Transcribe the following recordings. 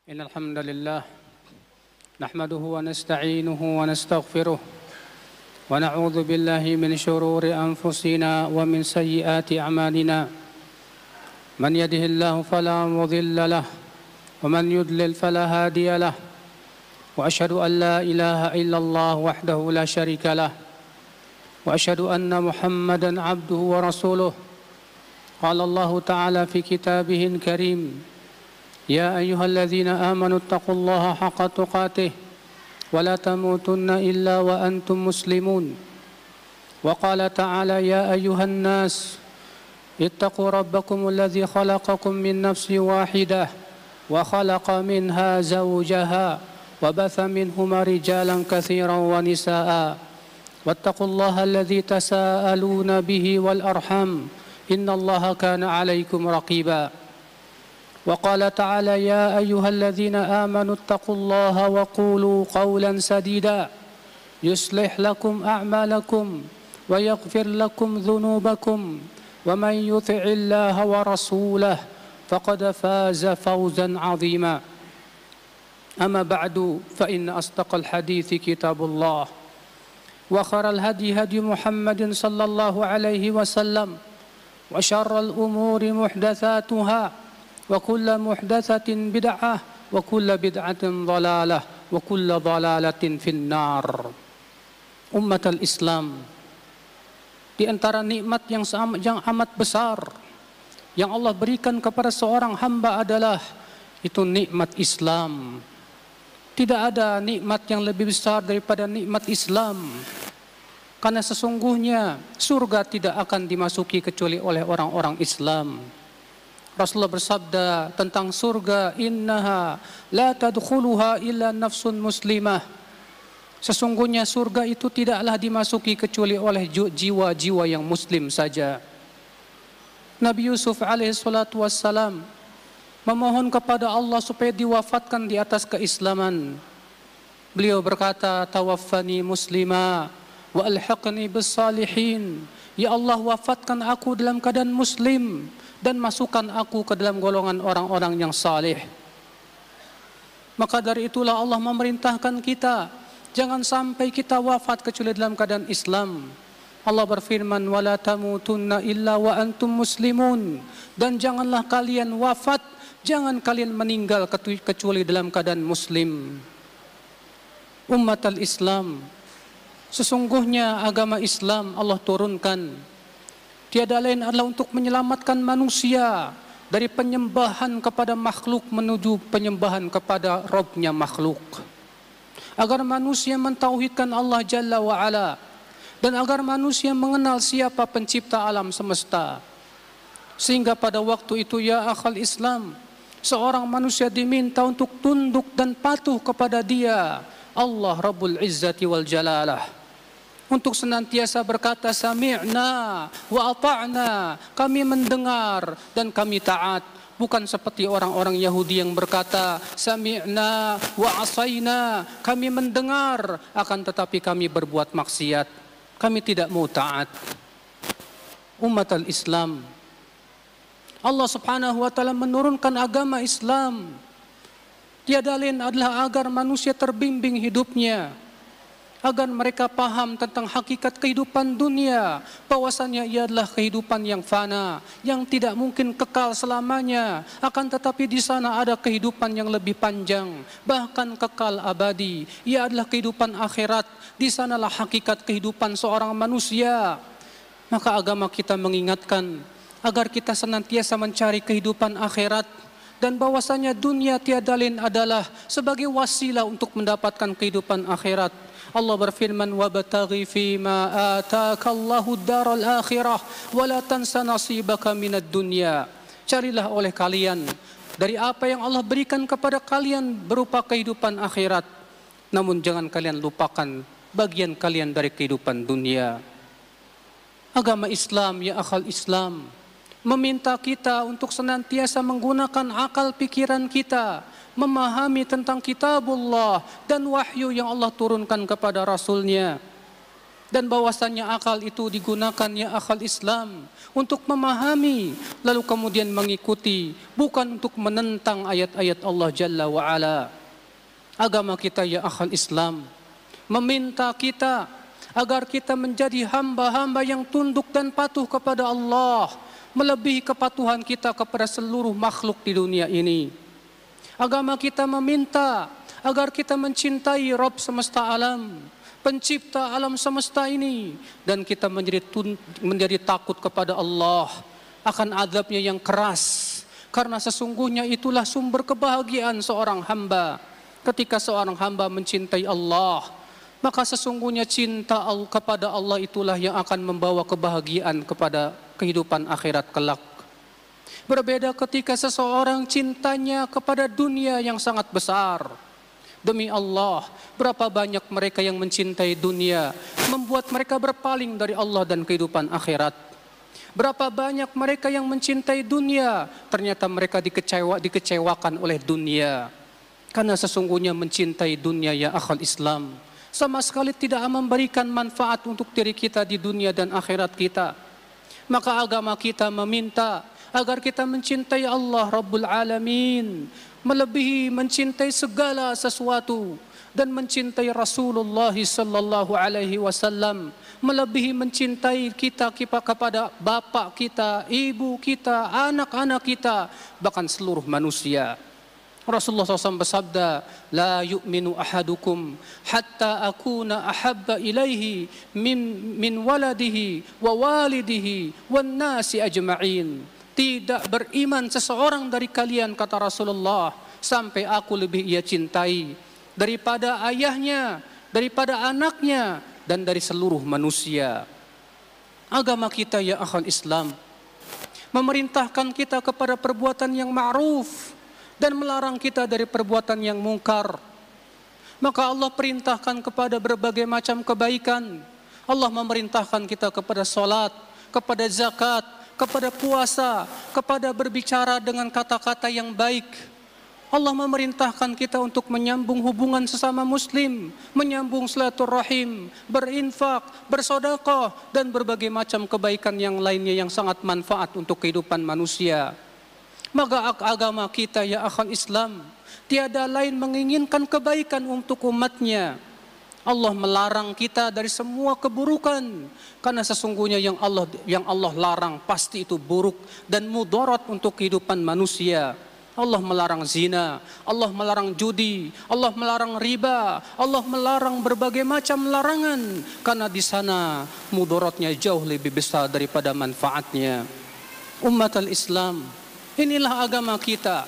إن الحمد لله نحمده ونستعينه ونستغفره ونعوذ بالله من شرور أنفسنا ومن سيئات أعمالنا من يهده الله فلا مضل له ومن يضلل فلا هادي له وأشهد أن لا إله إلا الله وحده لا شريك له وأشهد أن محمدا عبده ورسوله قال الله تعالى في كتابه الكريم يا أيها الذين آمنوا اتقوا الله حق تقاته ولا تموتن إلا وأنتم مسلمون وقال تعالى يا أيها الناس اتقوا ربكم الذي خلقكم من نفس واحدة وخلق منها زوجها وبث منهما رجالا كثيرا ونساء واتقوا الله الذي تساءلون به والأرحام إن الله كان عليكم رقيبا وقال تعالى يا أيها الذين آمنوا اتقوا الله وقولوا قولا سديدا يصلح لكم أعمالكم ويغفر لكم ذنوبكم ومن يطع الله ورسوله فقد فاز فوزا عظيما أما بعد فإن أصدق الحديث كتاب الله وخير الهدي هدي محمد صلى الله عليه وسلم وشر الأمور محدثاتها وكل محدثة بدعة وكل بدعة ضلالة وكل ضلالة في النار. Ummatul Islam, di antara nikmat yang amat besar yang Allah berikan kepada seorang hamba adalah itu nikmat Islam. Tidak ada nikmat yang lebih besar daripada nikmat Islam. Karena sesungguhnya surga tidak akan dimasuki kecuali oleh orang-orang Islam. Rasulullah bersabda tentang surga, innaha la tadkhuluha illa nafsun muslimah. Sesungguhnya surga itu tidaklah dimasuki kecuali oleh jiwa-jiwa yang muslim saja. Nabi Yusuf alaihi salatu wassalam memohon kepada Allah supaya diwafatkan di atas keislaman. Beliau berkata, tawaffani muslima wa alhiqni bis salihin. Ya Allah, wafatkan aku dalam keadaan muslim dan masukkan aku ke dalam golongan orang-orang yang saleh. Maka dari itulah Allah memerintahkan kita, jangan sampai kita wafat kecuali dalam keadaan Islam. Allah berfirman, wala tamutunna illa wa antum muslimun. Dan janganlah kalian wafat, jangan kalian meninggal kecuali dalam keadaan muslim. Ummatul Islam, sesungguhnya agama Islam Allah turunkan tiada lain adalah untuk menyelamatkan manusia dari penyembahan kepada makhluk menuju penyembahan kepada Rabbnya makhluk. Agar manusia mentauhidkan Allah Jalla wa'ala dan agar manusia mengenal siapa pencipta alam semesta. Sehingga pada waktu itu ya akhal Islam, seorang manusia diminta untuk tunduk dan patuh kepada Dia, Allah Rabbul Izzati wal Jalalah. Untuk senantiasa berkata sami'na wa ata'na, kami mendengar dan kami taat. Bukan seperti orang-orang Yahudi yang berkata sami'na wa asayna, kami mendengar akan tetapi kami berbuat maksiat, kami tidak mau taat. Ummatul Islam, Allah subhanahu wa ta'ala menurunkan agama Islam tiada lain adalah agar manusia terbimbing hidupnya, agar mereka paham tentang hakikat kehidupan dunia, bahwasannya ia adalah kehidupan yang fana, yang tidak mungkin kekal selamanya, akan tetapi di sana ada kehidupan yang lebih panjang, bahkan kekal abadi. Ia adalah kehidupan akhirat, di sanalah hakikat kehidupan seorang manusia. Maka agama kita mengingatkan agar kita senantiasa mencari kehidupan akhirat, dan bahwasanya dunia tiada lain adalah sebagai wasilah untuk mendapatkan kehidupan akhirat. Allah berfirman, wabtaghi fima ataakallahu ad-daral akhirah wa la tansa nasibaka minad dunya. Carilah oleh kalian dari apa yang Allah berikan kepada kalian berupa kehidupan akhirat, namun jangan kalian lupakan bagian kalian dari kehidupan dunia. Agama Islam, ya akhal Islam, meminta kita untuk senantiasa menggunakan akal pikiran kita, memahami tentang kitabullah dan wahyu yang Allah turunkan kepada Rasulnya. Dan bahwasannya akal itu digunakan ya akal Islam untuk memahami lalu kemudian mengikuti, bukan untuk menentang ayat-ayat Allah Jalla wa'ala. Agama kita ya akal Islam meminta kita agar kita menjadi hamba-hamba yang tunduk dan patuh kepada Allah, melebihi kepatuhan kita kepada seluruh makhluk di dunia ini. Agama kita meminta agar kita mencintai Rabb semesta alam, pencipta alam semesta ini, dan kita menjadi takut kepada Allah akan azabnya yang keras, karena sesungguhnya itulah sumber kebahagiaan seorang hamba. Ketika seorang hamba mencintai Allah, maka sesungguhnya cinta kepada Allah itulah yang akan membawa kebahagiaan kepada kehidupan akhirat kelak. Berbeda ketika seseorang cintanya kepada dunia yang sangat besar. Demi Allah, berapa banyak mereka yang mencintai dunia, membuat mereka berpaling dari Allah dan kehidupan akhirat. Berapa banyak mereka yang mencintai dunia, ternyata mereka dikecewakan oleh dunia. Karena sesungguhnya mencintai dunia ya akhal Islam sama sekali tidak memberikan manfaat untuk diri kita di dunia dan akhirat kita. Maka agama kita meminta agar kita mencintai Allah Rabbul Alamin, melebihi mencintai segala sesuatu, dan mencintai Rasulullah sallallahu alaihi wasallam, melebihi mencintai kita kepada bapak kita, ibu kita, anak-anak kita, bahkan seluruh manusia. Rasulullah SAW bersabda, la yu'minu ahadukum hatta akuna ahabba ilaihi min waladihi wa walidihi wan nasi ajma'in. Tidak beriman seseorang dari kalian, kata Rasulullah, sampai aku lebih ia cintai daripada ayahnya, daripada anaknya, dan dari seluruh manusia. Agama kita ya akhal Islam memerintahkan kita kepada perbuatan yang ma'ruf dan melarang kita dari perbuatan yang mungkar. Maka Allah perintahkan kepada berbagai macam kebaikan. Allah memerintahkan kita kepada salat, kepada zakat, kepada puasa, kepada berbicara dengan kata-kata yang baik. Allah memerintahkan kita untuk menyambung hubungan sesama muslim, menyambung silaturahim, berinfak, bersedekah, dan berbagai macam kebaikan yang lainnya yang sangat manfaat untuk kehidupan manusia. Maka agama kita ya akhal Islam tiada lain menginginkan kebaikan untuk umatnya. Allah melarang kita dari semua keburukan, karena sesungguhnya yang Allah larang pasti itu buruk dan mudarat untuk kehidupan manusia. Allah melarang zina, Allah melarang judi, Allah melarang riba, Allah melarang berbagai macam larangan, karena di sana mudaratnya jauh lebih besar daripada manfaatnya. Ummatul Islam, inilah agama kita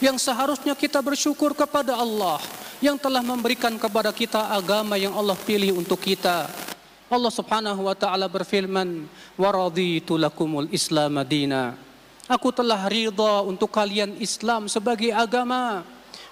yang seharusnya kita bersyukur kepada Allah yang telah memberikan kepada kita agama yang Allah pilih untuk kita. Allah Subhanahu wa taala berfirman, "Wa raditu lakumul Islam madina." Aku telah ridha untuk kalian Islam sebagai agama.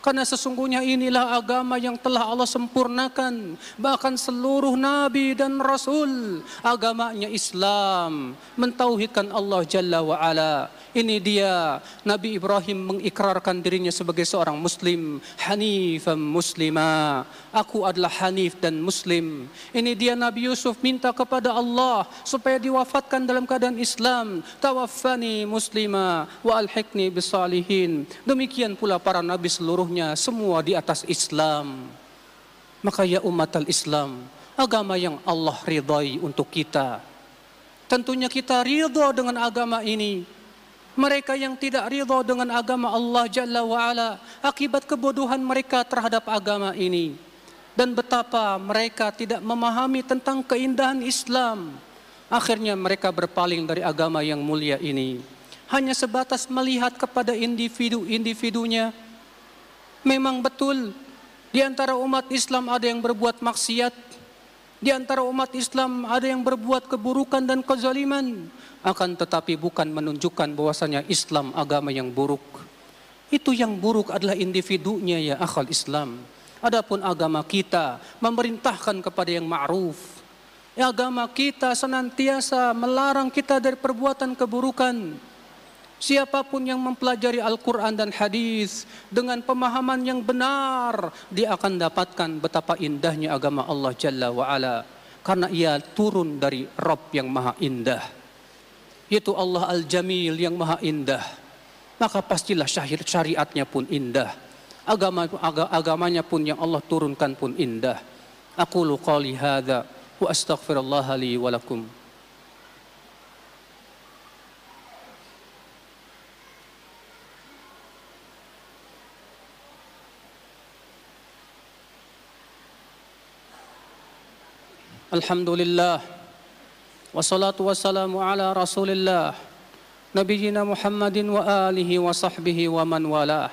Karena sesungguhnya inilah agama yang telah Allah sempurnakan. Bahkan seluruh Nabi dan Rasul agamanya Islam, mentauhidkan Allah Jalla wa'ala. Ini dia Nabi Ibrahim mengikrarkan dirinya sebagai seorang Muslim, Hanifan Muslima. Aku adalah Hanif dan Muslim. Ini dia Nabi Yusuf minta kepada Allah supaya diwafatkan dalam keadaan Islam. Tawaffani muslima wa alhiqni bisalihin. Demikian pula para Nabi seluruhnya, semua di atas Islam. Maka ya umatal Islam, agama yang Allah ridai untuk kita. Tentunya kita ridha dengan agama ini. Mereka yang tidak ridha dengan agama Allah Jalla wa'ala akibat kebodohan mereka terhadap agama ini, dan betapa mereka tidak memahami tentang keindahan Islam, akhirnya mereka berpaling dari agama yang mulia ini. Hanya sebatas melihat kepada individu-individunya. Memang betul di antara umat Islam ada yang berbuat maksiat, di antara umat Islam ada yang berbuat keburukan dan kezaliman, akan tetapi bukan menunjukkan bahwasanya Islam agama yang buruk. Itu yang buruk adalah individunya ya akhal Islam. Adapun agama kita memerintahkan kepada yang ma'ruf. Agama kita senantiasa melarang kita dari perbuatan keburukan. Siapapun yang mempelajari Al-Quran dan hadis dengan pemahaman yang benar, dia akan dapatkan betapa indahnya agama Allah Jalla wa'ala. karena ia turun dari Rabb yang maha indah, yaitu Allah Al-Jamil yang maha indah. Maka pastilah syariatnya pun indah, agamanya pun yang Allah turunkan pun indah. Aqulu qali hadza wa astaghfirullah li wa lakum. Alhamdulillah, wassalatu wassalamu ala rasulillah, nabiyina Muhammadin wa alihi wa sahbihi wa man walah.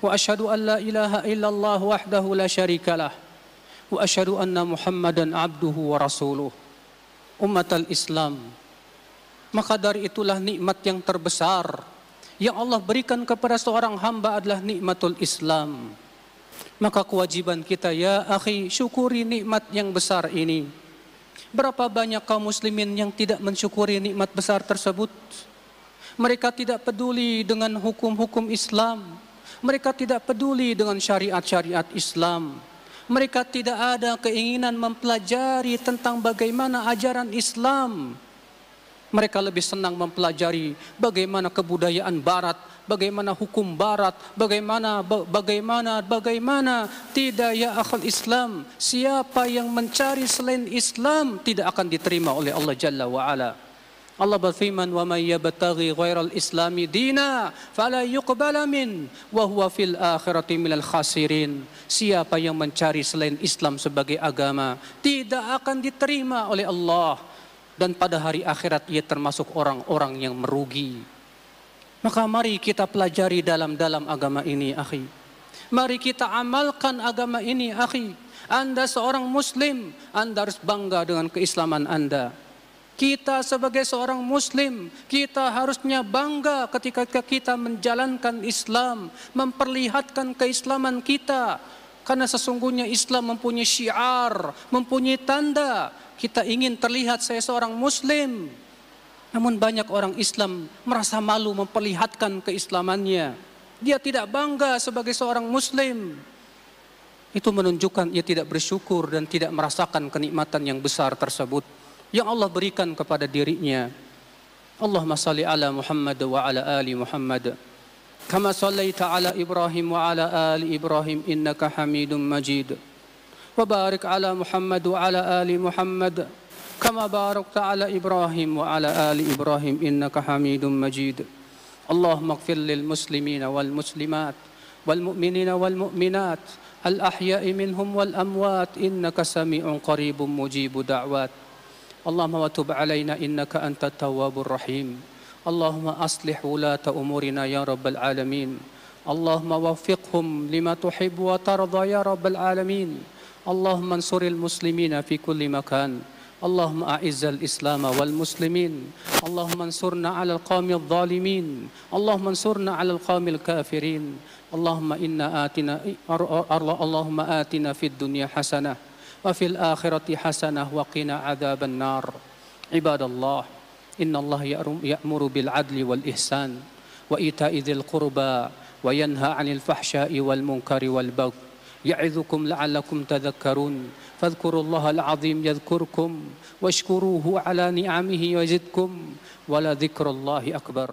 Wa asyhadu an la ilaha illallah wahdahu la syarikalah, wa asyhadu anna Muhammadan abduhu wa rasuluh. Ummatal Islam, maka dari itulah nikmat yang terbesar yang Allah berikan kepada seorang hamba adalah nikmatul Islam. Maka kewajiban kita, ya akhi, syukuri nikmat yang besar ini. Berapa banyak kaum muslimin yang tidak mensyukuri nikmat besar tersebut? Mereka tidak peduli dengan hukum-hukum Islam. Mereka tidak peduli dengan syariat-syariat Islam. Mereka tidak ada keinginan mempelajari tentang bagaimana ajaran Islam. Mereka lebih senang mempelajari bagaimana kebudayaan Barat, bagaimana hukum Barat, bagaimana. Tidak, ya akhul Islam. Siapa yang mencari selain Islam tidak akan diterima oleh Allah Jalla wa'ala. Allah berfirman, wa may yabtaghi ghairal islami dina fala yuqbala min wa huwa fil akhirati minal khasirin. Siapa yang mencari selain Islam sebagai agama tidak akan diterima oleh Allah, dan pada hari akhirat ia termasuk orang-orang yang merugi. Maka mari kita pelajari dalam-dalam agama ini, akhi. Mari kita amalkan agama ini, akhi. Anda seorang muslim, Anda harus bangga dengan keislaman Anda. Kita sebagai seorang muslim, kita harusnya bangga ketika kita menjalankan Islam, memperlihatkan keislaman kita. Karena sesungguhnya Islam mempunyai syiar, mempunyai tanda. Kita ingin terlihat saya seorang muslim. Namun banyak orang Islam merasa malu memperlihatkan keislamannya. Dia tidak bangga sebagai seorang muslim. Itu menunjukkan ia tidak bersyukur dan tidak merasakan kenikmatan yang besar tersebut yang Allah berikan kepada dirinya. Allahumma salli ala Muhammad wa ala ali Muhammad. Kama sallaita ala Ibrahim wa ala ali Ibrahim innaka Hamidum Majid. Wa barik ala Muhammad wa ala ali Muhammad kama barakta ala Ibrahim wa ala ali Ibrahim innaka Hamidum Majid. Allahumma ighfir lil muslimina wal muslimat wal mu'minina wal mu'minat al ahya'i minhum wal amwat innaka sami'un qaribun mujibud da'wat. Allahumma wa tub alaina innaka antat tawwabur rahim. Allahumma aslih wulata umurina ya rabbal alamin. Allahumma waffiqhum lima tuhibbu wa tarda ya rabbal alamin. Allahumma ansuril muslimina fi kulli makan. Allahumma a'izzal islam wal muslimin. Allahumma ansurna 'alal qaumil zalimin. Allahumma ansurna 'alal qaumil kafirin. Allahumma atina fid dunya hasanah wa fil akhirati hasanah wa qina 'adzaban nar. Ibadallah, inna Allah ya'muru bil 'adli wal ihsan wa ita'i dzil qurba wa yanha 'anil fahsya'i wal munkari wal baghi. يعظكم لعلكم تذكرون فاذكروا الله العظيم يذكركم واشكروه على نعمه يزدكم ولذكر الله أكبر.